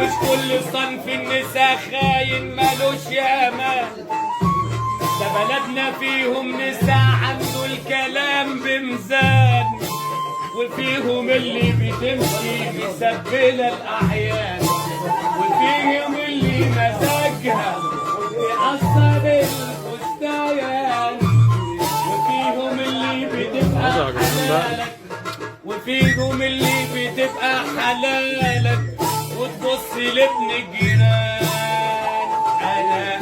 مش كل صنف النساء خاين مالوش امان، ده بلدنا فيهم نساء عنده الكلام بميزان، وفيهم اللي بتمشي مسبلة الأحيان، وفيهم اللي مزاجها يعصب الفستان، وفيهم اللي بتبقى حلالك، وفيهم اللي بتبقى حلالك وتبص لابن الجيران. أنا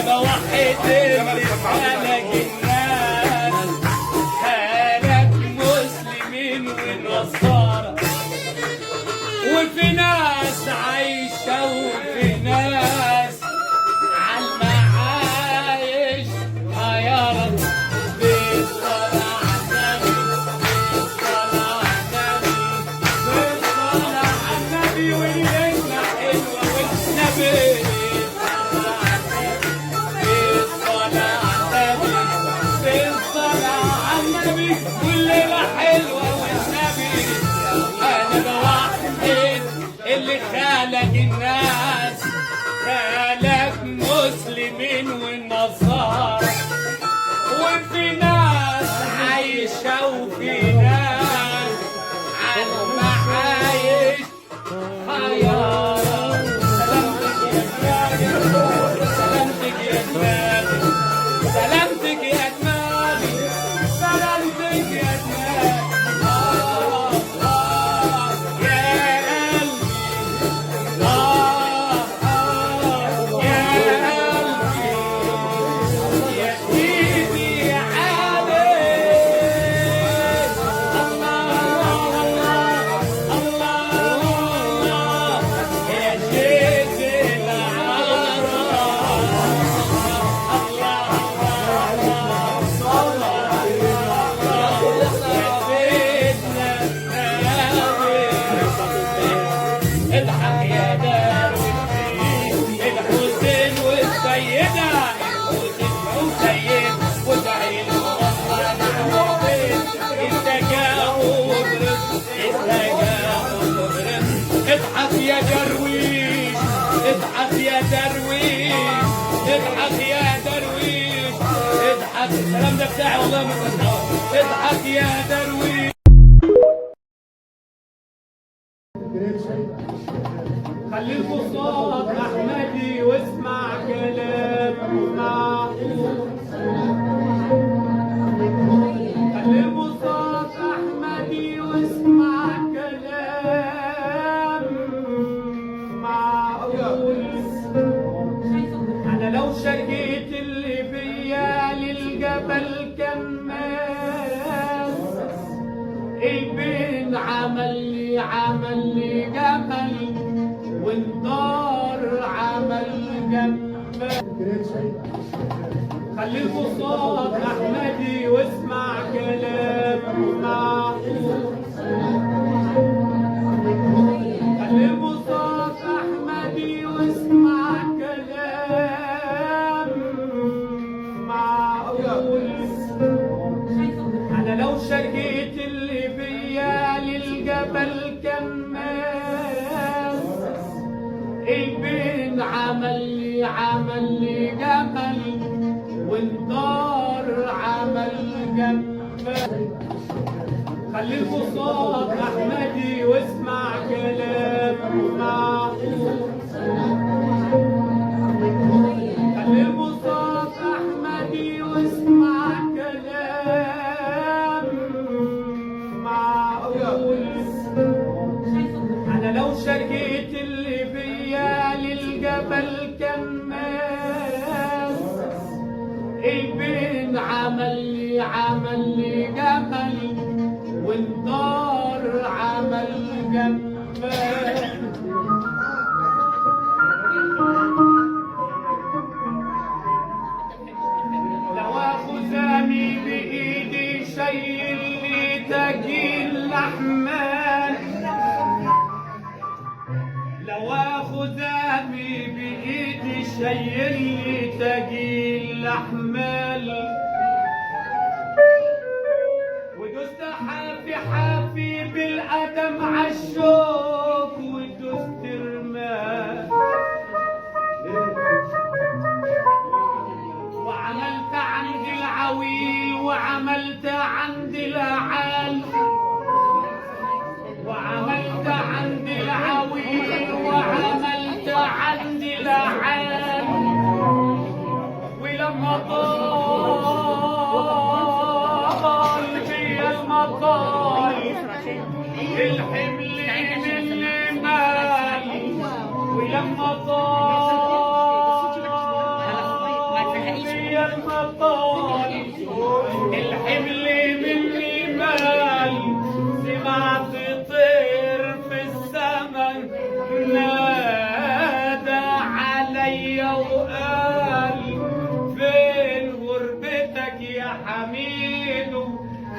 بوحد اللي خلق الناس، خلق مسلمين ونصارى، وفي ناس عايشة وفي ناس عالمعايش طيارة. بالصلاة عالنبي وليلتنا حلوة والنبي. والليلة حلوة والنبي. أنا بوحد اللي خلق الناس، خلق مسلمين والنصارى، وفي ناس عايشة وفي ناس عالمعايش حيارة. سلامتك يا دماغي، سلامتك يا دماغي، سلامتك يا دماغي. اضحك يا درويش، الحسين والسيدة، الحسين والسيد وادعي للمصطفى محمود، استجابوا برزق، استجابوا برزق. اضحك يا درويش، اضحك يا درويش، اضحك يا درويش، اضحك. الكلام ده بتاعي والله ما تصدق. اضحك يا درويش. خلي البساط احمدي واسمع كلام معقول، خلي البساط احمدي واسمع كلام معقول. انا لو شكيت اللي بيا للجبل كماس، البين عمل لي جمل، والنار عمل جمال. خلي البساط احمدي واسمع كلام معقول، خلي البساط احمدي واسمع كلام معقول. انا لو شكيت اللي بيا للجبل كماس، البين عمل لي جمل، والنار عمل جمال. خلي البساط احمدي واسمع كلام معقول، خلي البساط احمدي واسمع كلام معقول. انا لو شكيت اللي بيا للجبل كماس، البين عمل لي جمل، والنار عمل جمال. لو خزامي بايدي شيل لي تجيل الاحمال، لو خزامي بايدي شيل لي تجيل الاحمال، يا المطال الحمل مني مال سمعت طير في السماء نادى عليا وقال فين غربتك يا حميد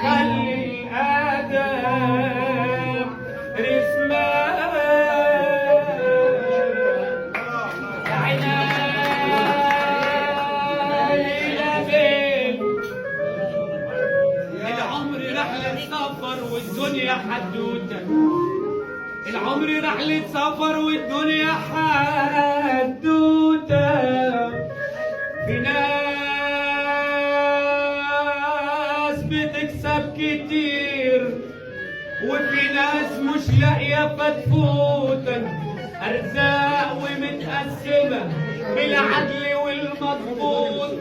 خلي الادم رسمان والدنيا حدوته العمر رحلة سفر والدنيا حدوته في ناس بتكسب كتير وفي ناس مش لاقية فتفوتة أرزاق ومتقسمة بالعدل والمضبوط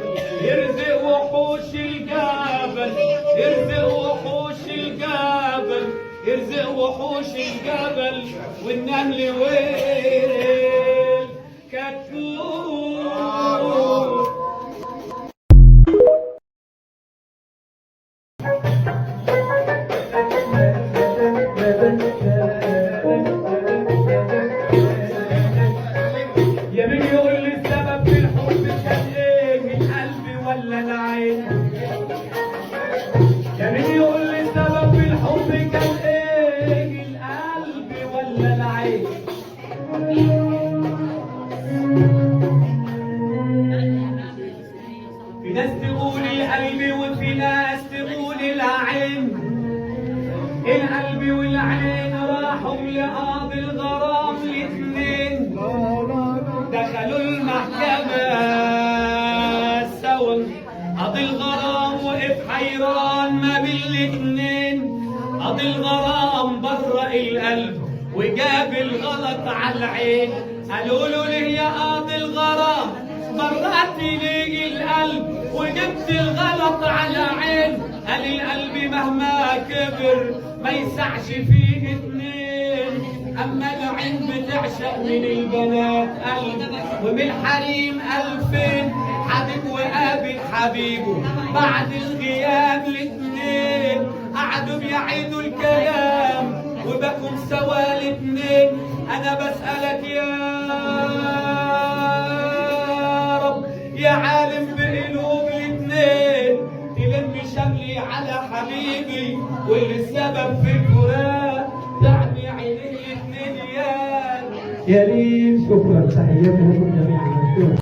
يرزق وحوش الجبل يرزق وحوش الجبل يرزق وحوش الجبل والنمل والكتكوت يا مين يقول لي السبب في الحب كان ايه القلب ولا العين يا مين يقول لي السبب في الحب كان ايه القلب ولا العين في ناس تقول القلب وفي ناس تقول العين القلب والعين راحوا لقاضي الغرام الاتنين دخلوا المحكمة سوا قاضي الغرام وقف حيران ما بين الاتنين قاضي الغرام برأ القلب وجاب الغلط على العين قالوا له ليه يا قاضي الغرام برأت ليه القلب وجبت الغلط على عين قال القلب مهما كبر ما يسعش فيه اتنين اما العين بتعشق من البنات قلب ومن الحريم الفين حبيب وقابل حبيبه بعد الغياب الاتنين قعدوا بيعيدوا الكلام وبكم سوا الاتنين انا بسألك يا رب يا عالم بقلوب الاتنين تلم شملي على حبيبي واللي السبب في الفراق دعني عيني الاتنين يا ريت شكرا تحياتي لكم جميعا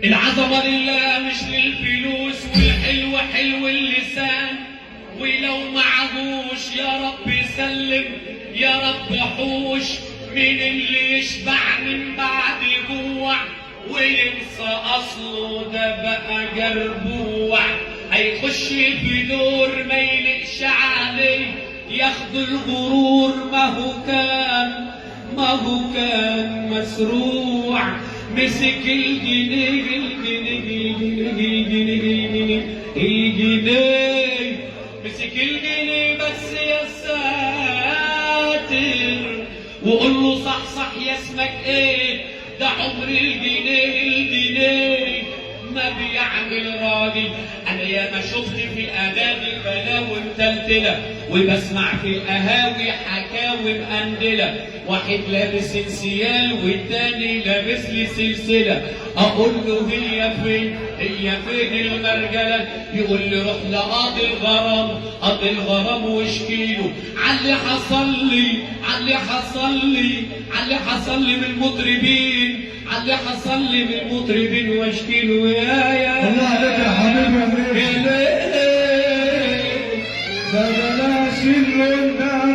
العظمة لله مش للفلوس والحلو حلو اللسان ولو معهوش يا رب سلم يا رب حوش من اللي يشبع من بعد جوع وينسى اصله ده بقى جربوع هيخش في دور ما يلقش عليه ياخد الغرور ما هو كان مسروع مسك الجنيه مسك الجنيه بس يا ساتر وقول له صح يا اسمك ايه ده عمر الجنيه ما بيعمل راجل انا ياما شفت في الاغاني بلاوي متلتله وبسمع في القهاوي حكاوي مقندله واحد لابس انسيال والتاني لابس لي سلسله اقول له هي فين المرجله يقول لي روح لقاضي الغرام واشكيله على اللي حصل لي من المطربين واشكيله يا الله عليك يا حبيبي يا ليل بلاش الرنان